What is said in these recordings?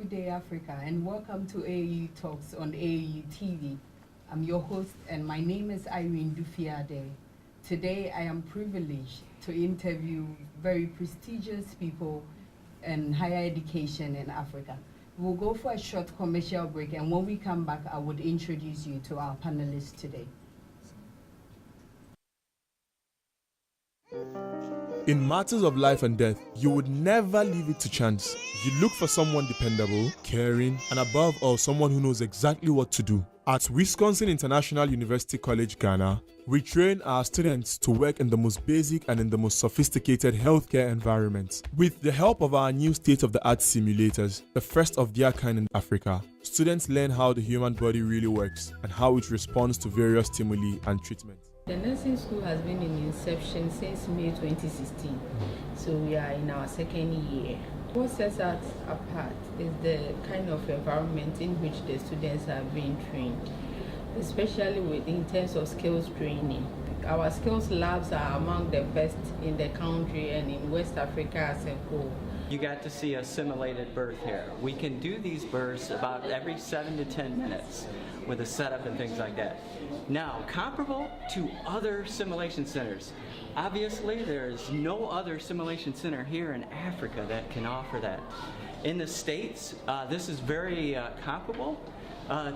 Good day, Africa, and welcome to AAU Talks on AAU TV. I'm your host, and my name is Irene Dufiade. Today, I am privileged to interview very prestigious people in higher education in Africa. We'll go for a short commercial break, and when we come back, I would introduce you to our panelists today. In matters of life and death, you would never leave it to chance. You look for someone dependable, caring, and above all, someone who knows exactly what to do. At Wisconsin International University College, Ghana, we train our students to work in the most basic and in the most sophisticated healthcare environments. With the help of our new state-of-the-art simulators, the first of their kind in Africa, students learn how the human body really works and how it responds to various stimuli and treatments. The nursing school has been in inception since May 2016, so we are in our second year. What sets us apart is the kind of environment in which the students are being trained, especially in terms of skills training. Our skills labs are among the best in the country and in West Africa as a whole. You got to see a simulated birth here. We can do these births about every 7 to 10 minutes with a setup and things like that. Now, comparable to other simulation centers, obviously there's no other simulation center here in Africa that can offer that. In the States, this is very comparable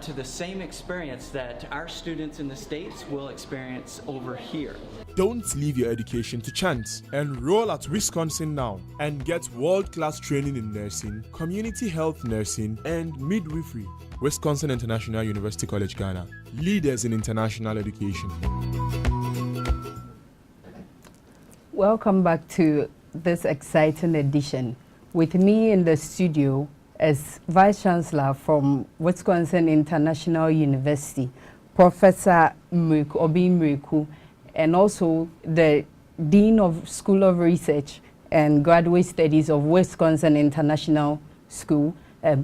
to the same experience that our students in the States will experience over here. Don't leave your education to chance. Enroll at Wisconsin now and get world-class training in nursing, community health nursing, and midwifery. Wisconsin International University College, Ghana. Leaders in international education. Welcome back to this exciting edition. With me in the studio is Vice Chancellor from Wisconsin International University, Professor Obeng Mireku, and also the Dean of School of Research and Graduate Studies of Wisconsin International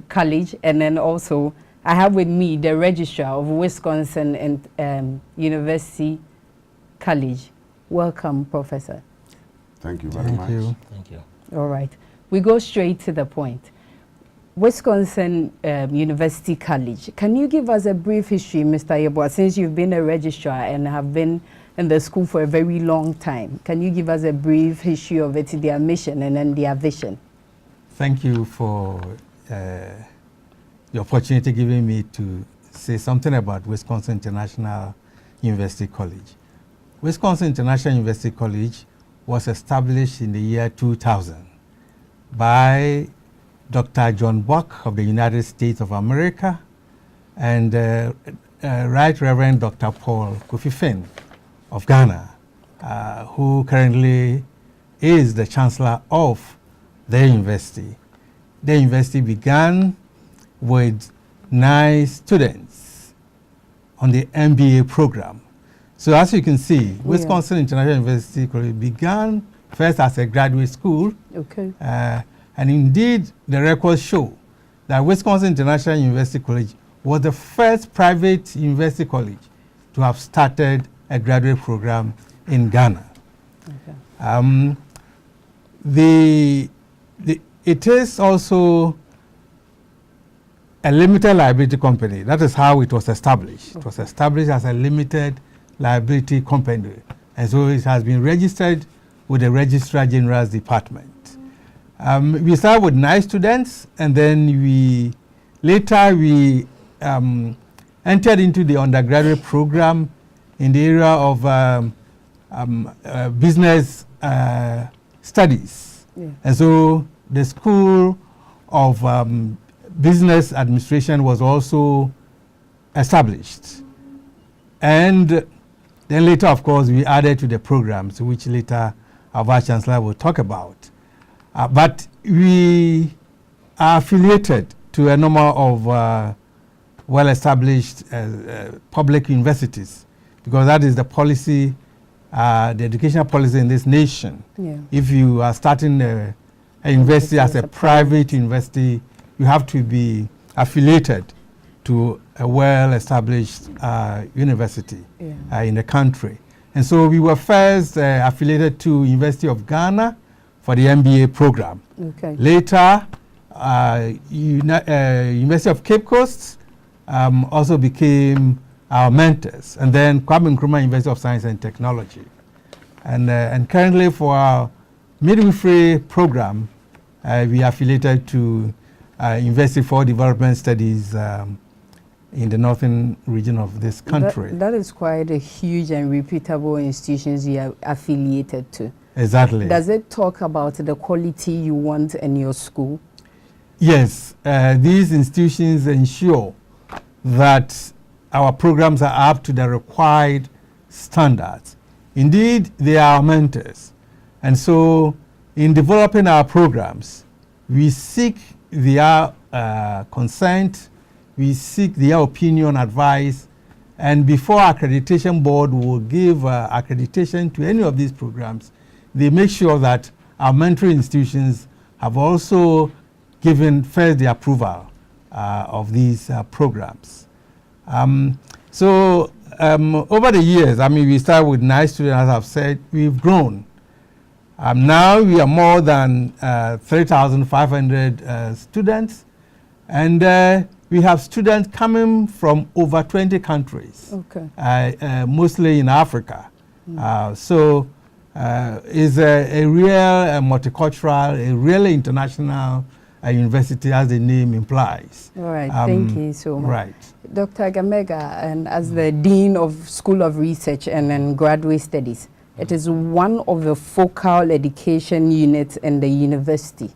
College, and then also I have with me the Registrar of Wisconsin University College. Welcome, Professor. Thank you very much. Thank you. All right. We go straight to the point. Wisconsin University College. Can you give us a brief history, Mr. Yeboah, since you've been a registrar and have been in the school for a very long time? Can you give us a brief history of it, their mission and then their vision? Thank you for the opportunity given me to say something about Wisconsin International University College. Wisconsin International University College was established in the year 2000 by Dr. John Buck of the United States of America and Right Reverend Dr. Paul Kofi Finn of Ghana, who currently is the Chancellor of the university. The university began with 9 students on the MBA program. So as you can see, Wisconsin International University College began first as a graduate school. Okay. And indeed, the records show that Wisconsin International University College was the first private university college to have started a graduate program in Ghana. Okay. It is also a limited liability company. That is how it was established. Okay. It was established as a limited liability company. And so it has been registered with the Registrar General's Department. We started with 9 students, and then later we entered into the undergraduate program in the area of business studies. Yeah. And so the School of Business Administration was also established. And then later, of course, we added to the programs, which later our Vice Chancellor will talk about. But we are affiliated to a number of well-established public universities, because that is the policy, the educational policy in this nation. Yeah. If you are starting a university as a private university, you have to be affiliated to a well-established university in the country. And so we were first affiliated to University of Ghana for the MBA program. Okay. Later, University of Cape Coast also became our mentors, and then Kwame Nkrumah University of Science and Technology. And currently for our midwifery program, we are affiliated to University for Development Studies in the northern region of this country. That is quite a huge and reputable institutions you are affiliated to. Exactly. Does it talk about the quality you want in your school? Yes, these institutions ensure that our programs are up to the required standards. Indeed, they are our mentors. And so in developing our programs, we seek their consent, we seek their opinion, advice, and before our accreditation board will give accreditation to any of these programs, they make sure that our mentoring institutions have also given first the approval of these programs. Over the years, I mean, we started with 9 students, as I've said, we've grown. Now we are more than 3,500 students, and we have students coming from over 20 countries, mostly in Africa. It's a real multicultural, a really international university, as the name implies. All right, thank you so much. Right. Dr. Gamega, and as the Dean of School of Research and Graduate Studies, it is one of the focal education units in the university.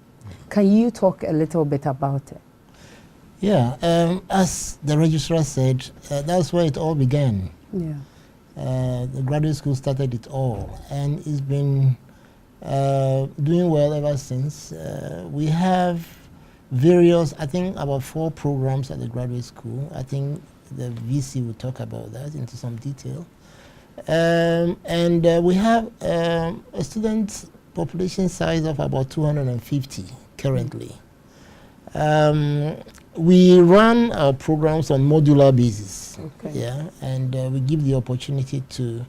Can you talk a little bit about it? Yeah, as the registrar said, that's where it all began. Yeah. The graduate school started it all, and it's been doing well ever since. We have various, I think about 4 programs at the graduate school. I think the VC will talk about that into some detail. We have a student population size of about 250 currently. We run our programs on modular basis, and we give the opportunity to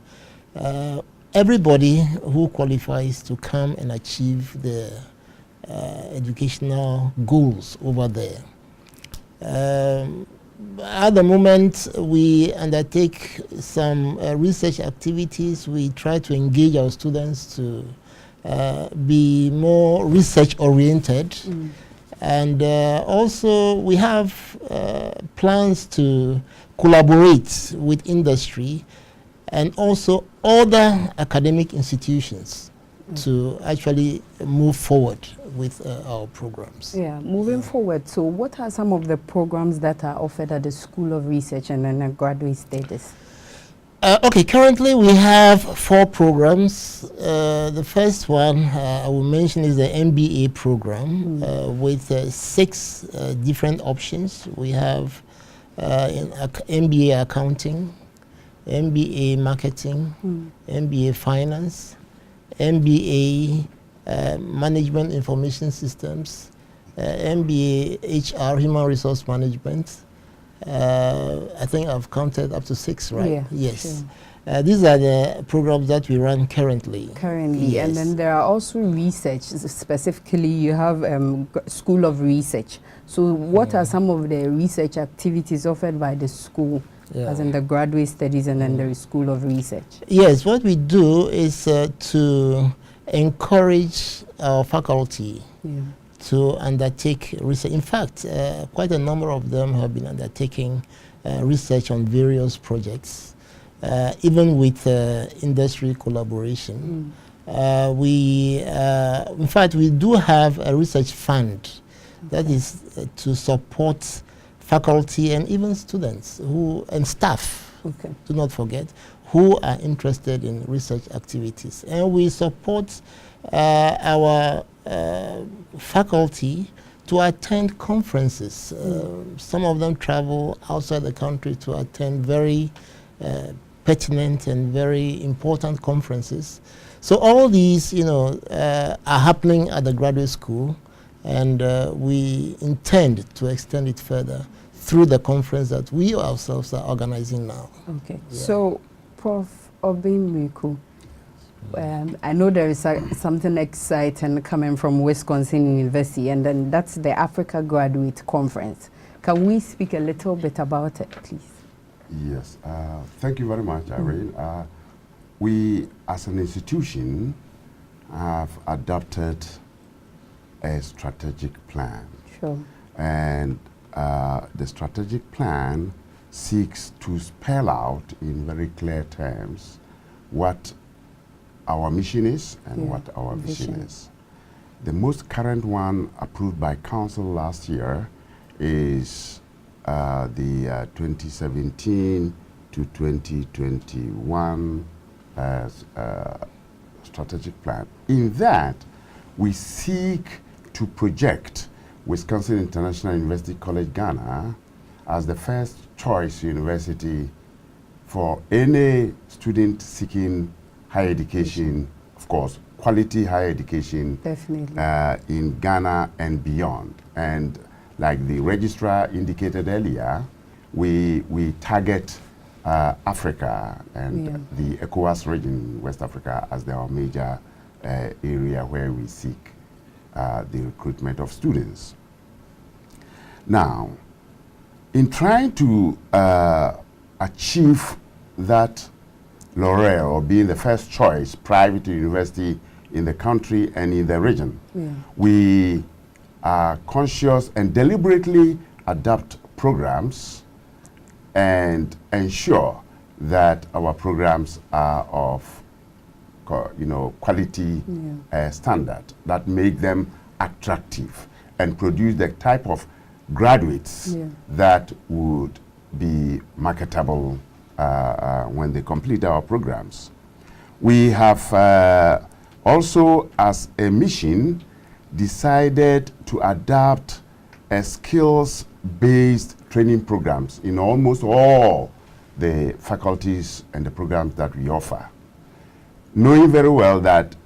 everybody who qualifies to come and achieve the educational goals over there. At the moment, we undertake some research activities. We try to engage our students to be more research-oriented. And also, we have plans to collaborate with industry and also other academic institutions to actually move forward with our programs. Yeah, moving forward, so what are some of the programs that are offered at the School of Research and then graduate status? Okay, currently we have 4 programs. The first one I will mention is the MBA program with 6 different options. We have MBA accounting, MBA marketing, MBA finance, MBA management information systems, MBA HR, human resource management. I think I've counted up to 6, right? Yeah, yes. sure. These are the programs that we run currently. Yes. And then there are also research. Specifically, you have School of Research. So what are some of the research activities offered by the school, as in the graduate studies and then the School of Research? Yes, what we do is to encourage our faculty to undertake research. In fact, quite a number of them have been undertaking research on various projects, even with industry collaboration. In fact, we do have a research fund that is to support faculty and even students and staff, do not forget, who are interested in research activities. And we support our faculty to attend conferences. Some of them travel outside the country to attend very pertinent and very important conferences. So all these, are happening at the graduate school, and we intend to extend it further through the conference that we ourselves are organizing now. Okay. So, Prof. Obeng Mireku, I know there is something exciting coming from Wisconsin University, and then that's the Africa Graduate Conference. Can we speak a little bit about it, please? Yes. Thank you very much, Irene. We, as an institution, have adopted a strategic plan. Sure. And the strategic plan seeks to spell out in very clear terms what our mission is and what our vision is. The most current one approved by Council last year is the 2017 to 2021 strategic plan. In that, we seek to project Wisconsin International University College Ghana as the first choice university for any student seeking higher education, of course, quality higher education. Definitely. In Ghana and beyond. And like the registrar indicated earlier, we target Africa and the ECOWAS region in West Africa as our major area where we seek the recruitment of students. Now, in trying to achieve that laurel or being the first choice private university in the country and in the region, we are conscious and deliberately adopt programs and ensure that our programs are of quality standard that make them attractive and produce the type of graduates that would be marketable when they complete our programs. We have also, as a mission, decided to adopt a skills-based training programs in almost all the faculties and the programs that we offer, knowing very well that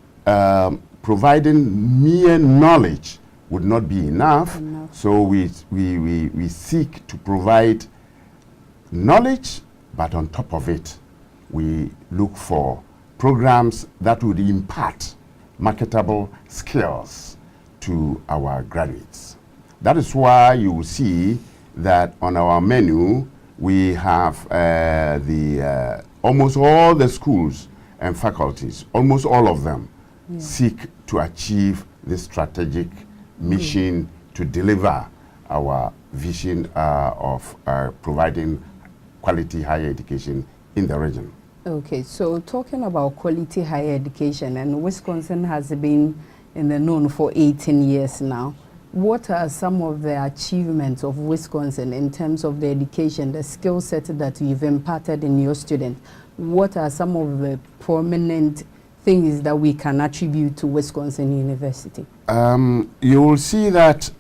providing mere knowledge would not be enough. So we seek to provide knowledge, but on top of it, we look for programs that would impart marketable skills to our graduates. That is why you will see that on our menu, we have almost all the schools and faculties, almost all of them, seek to achieve this strategic mission to deliver our vision of providing quality higher education in the region. Okay, so talking about quality higher education, and Wisconsin has been in the known for 18 years now. What are some of the achievements of Wisconsin in terms of the education, the skill set that you've imparted in your students? What are some of the prominent things that we can attribute to Wisconsin University? You will see that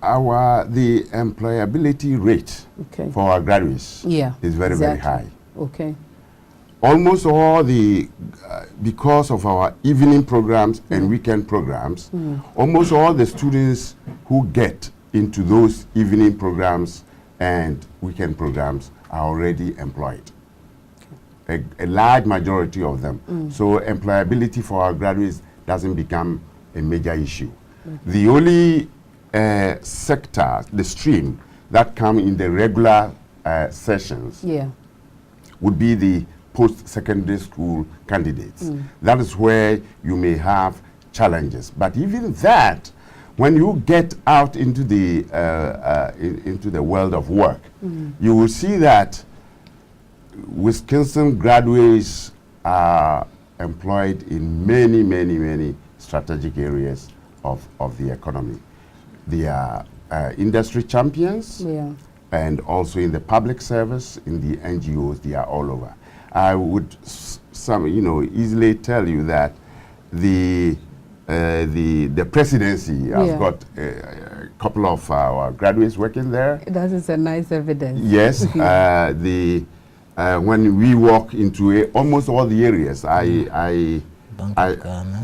the employability rate for our graduates is very, very high. Okay. Almost all the, because of our evening programs and weekend programs, almost all the students who get into those evening programs and weekend programs are already employed. A large majority of them. So employability for our graduates doesn't become a major issue. The only sector, the stream, that come in the regular sessions would be the post-secondary school candidates. That is where you may have challenges. But even that, when you get out into the world of work, you will see that Wisconsin graduates are employed in many, many, many strategic areas of the economy. They are industry champions, and also in the public service, in the NGOs, they are all over. I would easily tell you that the presidency has got a couple of our graduates working there. That is a nice evidence. Yes, when we walk into almost all the areas,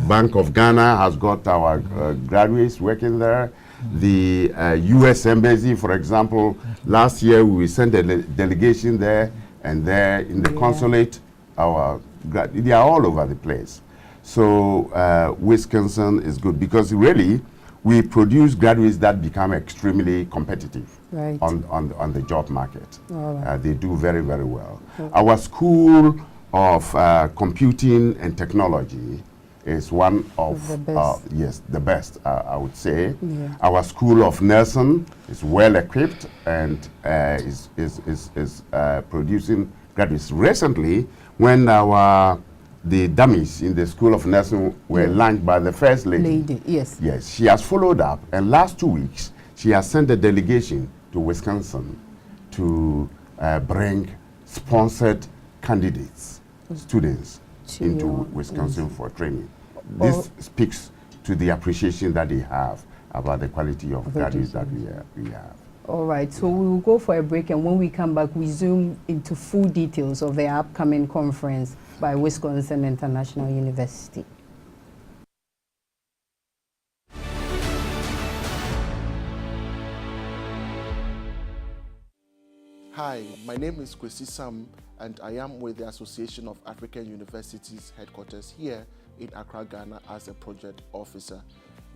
Bank of Ghana has got our graduates working there. The U.S. Embassy, for example, last year we sent a delegation there, and there in the consulate, our they are all over the place. So Wisconsin is good because really we produce graduates that become extremely competitive on the job market. They do very, very well. Our School of Computing and Technology is one of the best. Yes, the best, I would say. Our School of Nursing is well equipped and is producing graduates. Recently, when the dummies in the School of Nursing were launched by the First Lady. Yes, she has followed up, and last 2 weeks she has sent a delegation to Wisconsin to bring sponsored candidates, students into Wisconsin for training. This speaks to the appreciation that they have about the quality of graduates that we have. All right, so we will go for a break, and when we come back, we zoom into full details of the upcoming conference by Wisconsin International University. Hi, my name is Kwesi Sam, and I am with the Association of African Universities headquarters here in Accra, Ghana as a project officer.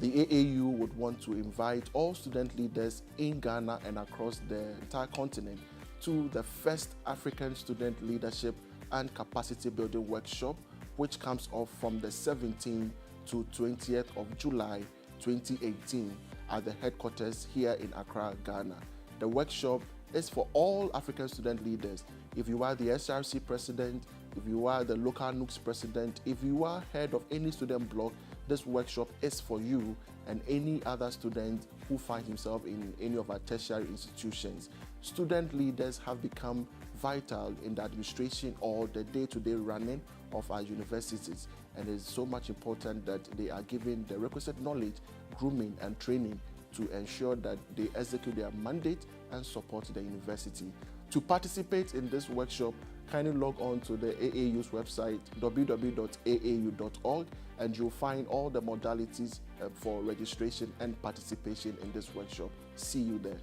The AAU would want to invite all student leaders in Ghana and across the entire continent to the first African Student Leadership and Capacity Building Workshop, which comes off from the 17th to 20th of July 2018 at the headquarters here in Accra, Ghana. The workshop is for all African student leaders. If you are the SRC president, if you are the local NUCS president, if you are head of any student bloc, this workshop is for you and any other student who finds himself in any of our tertiary institutions. Student leaders have become vital in the administration or the day-to-day running of our universities, and it's so much important that they are given the requisite knowledge, grooming and training to ensure that they execute their mandate and support the university. To participate in this workshop, kindly log on to the AAU's website, www.aau.org, and you'll find all the modalities for registration and participation in this workshop. See you there.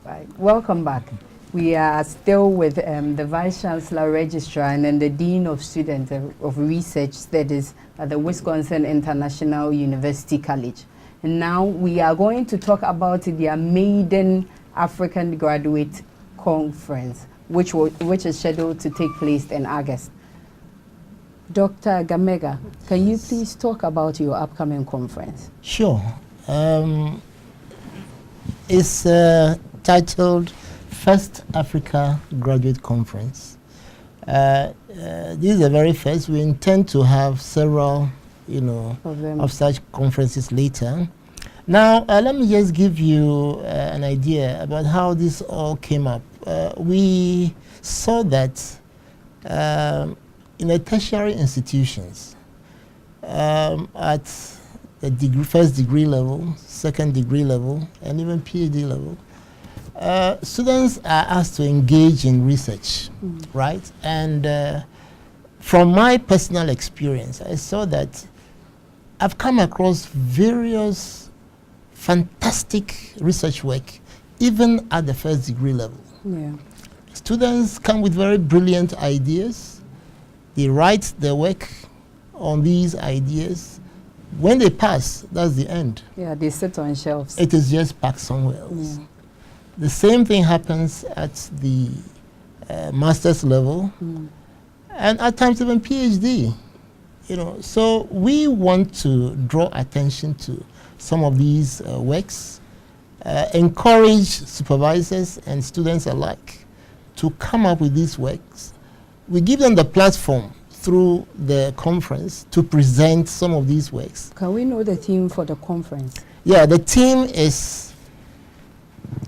Right. Welcome back. We are still with the Vice Chancellor Registrar and then the Dean of Students of Research Studies at the Wisconsin International University College. And now we are going to talk about their maiden African Graduate Conference, which is scheduled to take place in August. Dr. Gamega, can you please talk about your upcoming conference? Sure. It's titled First Africa Graduate Conference. This is the very first. We intend to have several, of such conferences later. Now, let me just give you an idea about how this all came up. We saw that in the tertiary institutions, at the first degree level, second degree level, and even PhD level, students are asked to engage in research, right? And from my personal experience, I saw that I've come across various fantastic research work, even at the first degree level. Yeah. Students come with very brilliant ideas. They write their work on these ideas. When they pass, that's the end. Yeah, they sit on shelves. It is just packed somewhere else. Yeah. The same thing happens at the master's level, and at times even PhD. So we want to draw attention to some of these works, encourage supervisors and students alike to come up with these works. We give them the platform through the conference to present some of these works. Can we know the theme for the conference? Yeah, the theme is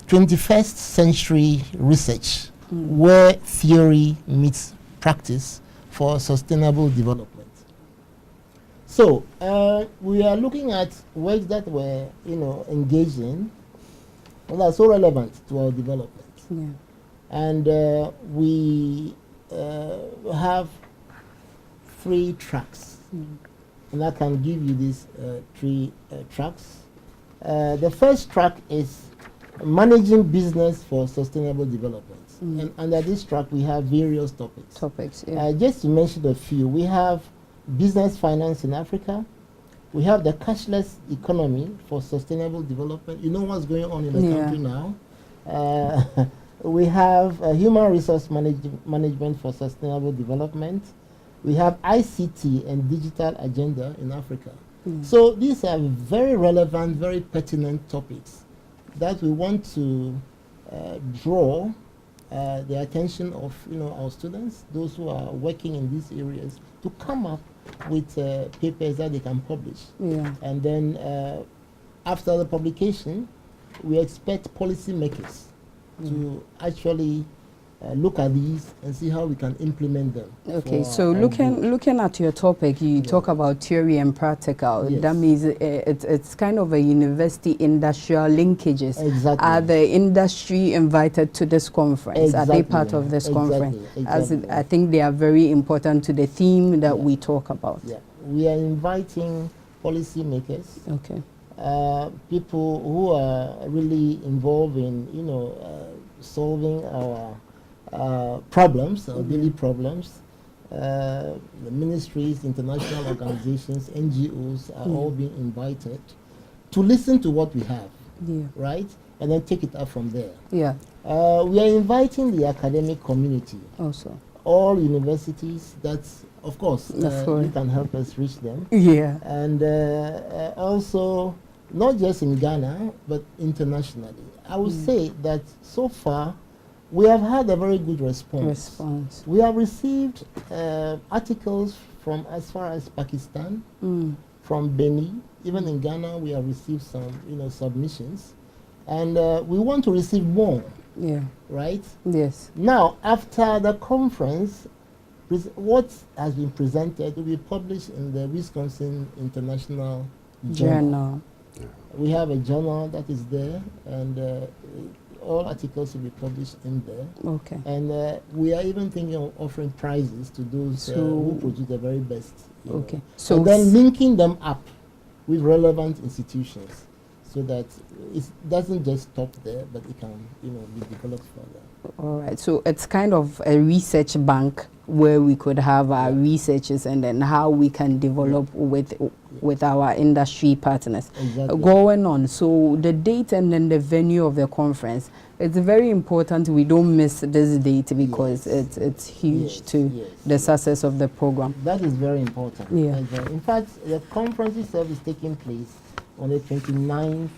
21st Century Research, where theory meets practice for sustainable development. So we are looking at works that we're engaged in and are so relevant to our development. Yeah. And we have 3 tracks, and I can give you these 3 tracks. The first track is managing business for sustainable development. And under this track, we have various topics. Yeah. Just to mention a few, we have business finance in Africa. We have the cashless economy for sustainable development. You know what's going on in the country now. We have human resource management for sustainable development. We have ICT and digital agenda in Africa. So these are very relevant, very pertinent topics that we want to draw the attention of our students, those who are working in these areas, to come up with papers that they can publish. And then after the publication, we expect policymakers to actually look at these and see how we can implement them. Okay, so looking at your topic, you talk about theory and practical. That means it's kind of a university industrial linkages. Exactly. Are the industry invited to this conference? Exactly. Are they part of this conference? Exactly. I think they are very important to the theme that we talk about. We are inviting policymakers. Okay. People who are really involved in solving our problems, our daily problems. The ministries, international organizations, NGOs are all being invited to listen to what we have, right? And then take it up from there. We are inviting the academic community. Also. All universities, that's, of course, you can help us reach them. And also, not just in Ghana, but internationally. I would say that so far, we have had a very good response. We have received articles from as far as Pakistan, from Benin, even in Ghana we have received some submissions, and we want to receive more. Right? Yes. Now, after the conference, what has been presented will be published in the Wisconsin International Journal. We have a journal that is there, and all articles will be published in there. Okay. And we are even thinking of offering prizes to those who produce the very best. Okay. So then linking them up with relevant institutions, so that it doesn't just stop there, but it can be developed further. All right. So it's kind of a research bank where we could have our researchers, and then how we can develop with our industry partners. Going on. So the date and then the venue of the conference, it's very important we don't miss this date, because it's huge to the success of the program. That is very important. In fact, the conference itself is taking place on the 29th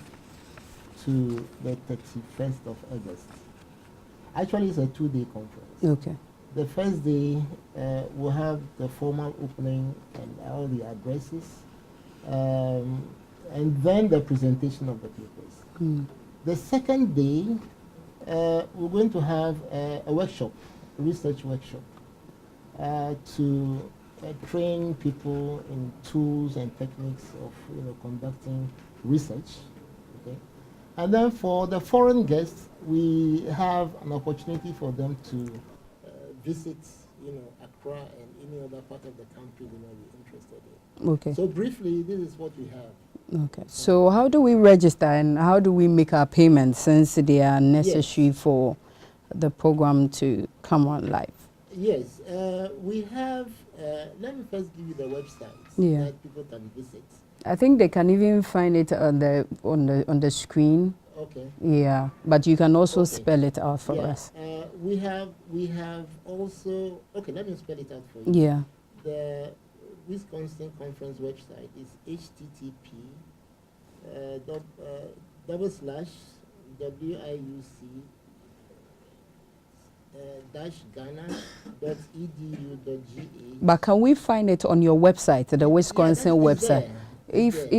to the 31st of August. Actually, it's a 2-day conference. Okay. The first day, we'll have the formal opening and all the addresses, and then the presentation of the papers. The second day, we're going to have a workshop, a research workshop, to train people in tools and techniques of conducting research. Okay? And then for the foreign guests, we have an opportunity for them to visit, Accra and any other part of the country they might be interested in. Okay. So briefly, this is what we have. Okay. So how do we register, and how do we make our payments, since they are necessary for the program to come on live? Yes, we have. Let me first give you the website that people can visit. I think they can even find it on the screen. Okay. Yeah, but you can also spell it out for us. We have also. Okay, let me spell it out for you. Yeah. The Wisconsin Conference website is http://WIUC-Ghana.edu.ga. But can we find it on your website, the Wisconsin website? If at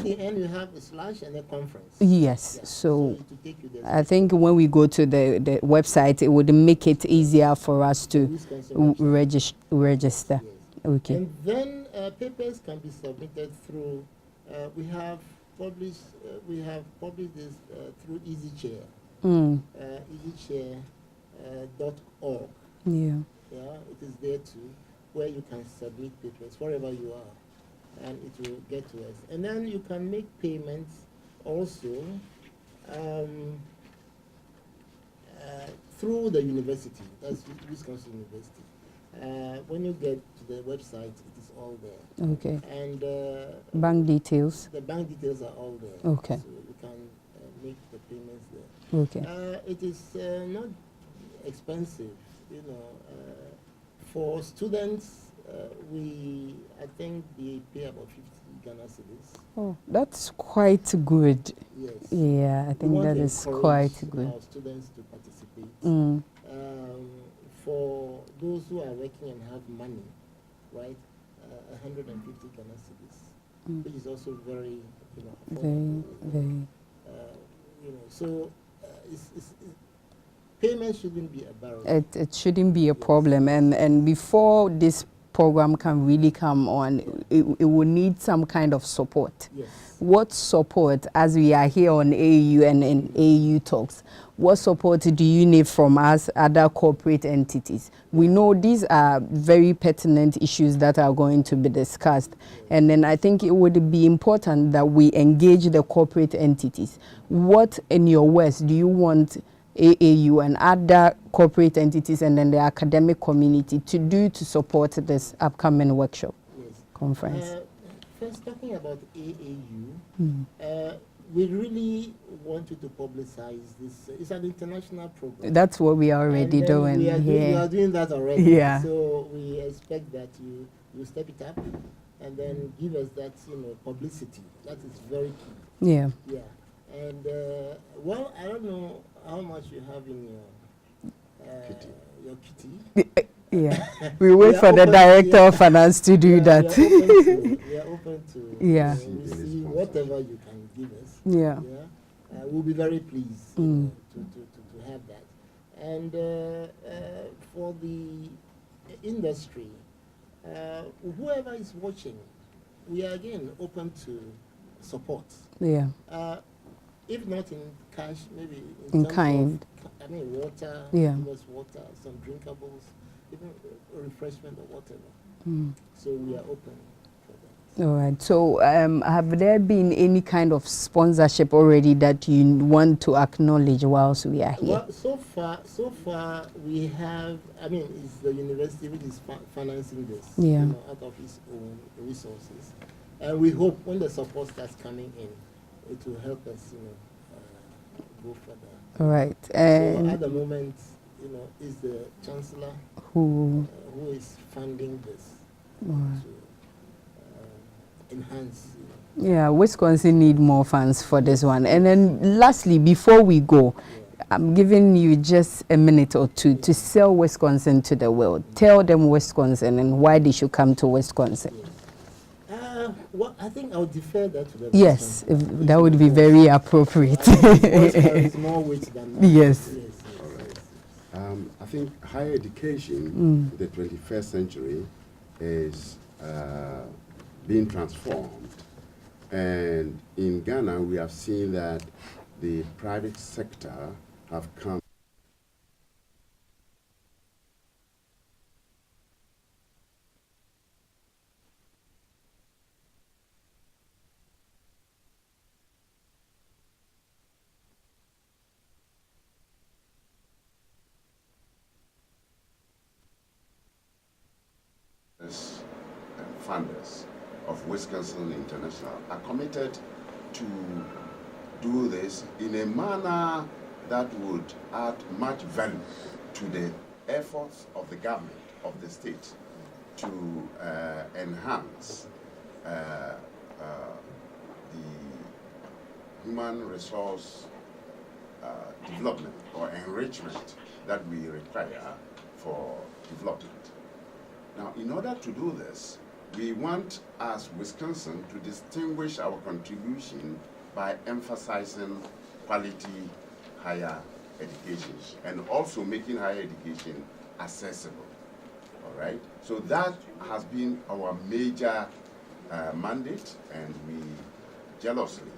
the end you have the slash and the conference. Yes, so it will take you there. I think when we go to the website, it would make it easier for us to register. Yes. Okay. And then papers can be submitted through. We have published this through EasyChair. EasyChair.org. Yeah, it is there too, where you can submit papers wherever you are, and it will get to us. And then you can make payments also through the university. That's Wisconsin University. When you get to the website, it is all there. Okay. And bank details. the bank details are all there. Okay. So you can make the payments there. Okay. It is not expensive, you know. For students, I think they pay about 50 Ghana cedis. Oh, that's quite good. Yes. Yeah, I think that is quite good. Our students to participate. Mm. For those who are working and have money, right, 150 Ghana cedis, which is also very, you know, affordable. Very. You know, so payment shouldn't be a barrier. It shouldn't be a problem, and before this program can really come on, it will need some kind of support. Yes. What support, as we are here on AAU and in AAU Talks, what support do you need from us, other corporate entities? We know these are very pertinent issues that are going to be discussed. And then I think it would be important that we engage the corporate entities. What, in your words, do you want AAU and other corporate entities and then the academic community to do to support this upcoming workshop conference? First, talking about AAU, we really want you to publicize this. It's an international program. That's what we are already doing we here. are doing that already. Yeah. So we expect that you step it up and then give us that, you know, publicity. That is very key. Yeah. Yeah. And well, I don't know how much you have in your kitty. Yeah. We wait for the director of finance to do that. We are open to Yeah. receive whatever you can give us. Yeah. We'll be very pleased to have that. And for the industry, whoever is watching, we are again open to support. Yeah. If not in cash, maybe In terms kind. of, water, Yeah. give us water, some drinkables, even refreshment or whatever. So we are open for that. All right. So have there been any kind of sponsorship already that you want to acknowledge whilst we are here? Well, so far we have, it's the university which is financing this, Yeah. you know, out of its own resources. And we hope when the support starts coming in, it will help us, you know, go further. All right. So at the moment, you know, is the Chancellor who is funding this right. to enhance. You know. Yeah, Wisconsin need more funds for this one. And then lastly, before we go, I'm giving you just a minute or two to sell Wisconsin to the world. Tell them Wisconsin and why they should come to Wisconsin. Well, I think I'll defer that to the Yes, that would be very appropriate. It's more weight than that. Yes. All right. I think higher education in the 21st century is being transformed. And in Ghana, we have seen that the private sector have come and funders of Wisconsin International are committed to do this in a manner that would add much value to the efforts of the government of the state to enhance the human resource development or enrichment that we require for development. Now, in order to do this, we want, as Wisconsin, to distinguish our contribution by emphasizing quality higher education and also making higher education accessible. All right? So that has been our major mandate, and we jealously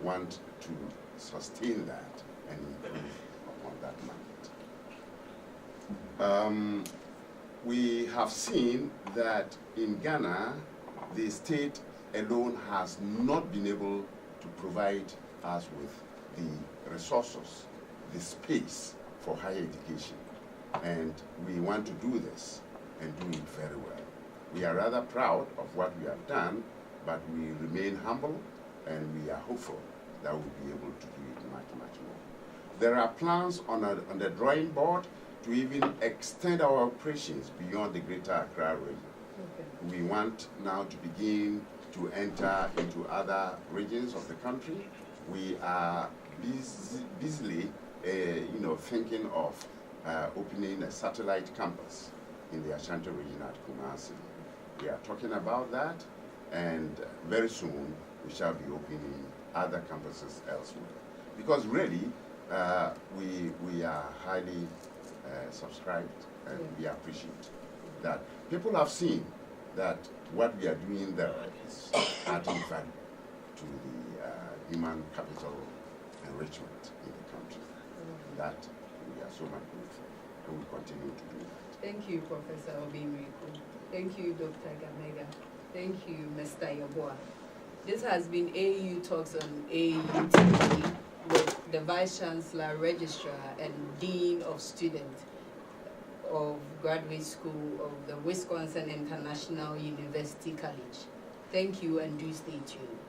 want to sustain that and improve upon that mandate. We have seen that in Ghana, the state alone has not been able to provide us with the resources, the space for higher education. And we want to do this and do it very well. We are rather proud of what we have done, but we remain humble and we are hopeful that we'll be able to do it much, much more. There are plans on the drawing board to even extend our operations beyond the Greater Accra region. Okay. We want now to begin to enter into other regions of the country. We are busily thinking of opening a satellite campus in the Ashanti region at Kumasi. We are talking about that, and very soon we shall be opening other campuses elsewhere. Because really, we are highly subscribed, and we appreciate that. People have seen that what we are doing there is adding value to the human capital enrichment in the country. That we are so much grateful, and we continue to do that. Thank you, Professor Obeng Mireku. Thank you, Dr. Gamega. Thank you, Mr. Yaboa. This has been AAU Talks on AAU TV with the Vice Chancellor, Registrar, and Dean of Students of Graduate School of the Wisconsin International University College. Thank you, and do stay tuned.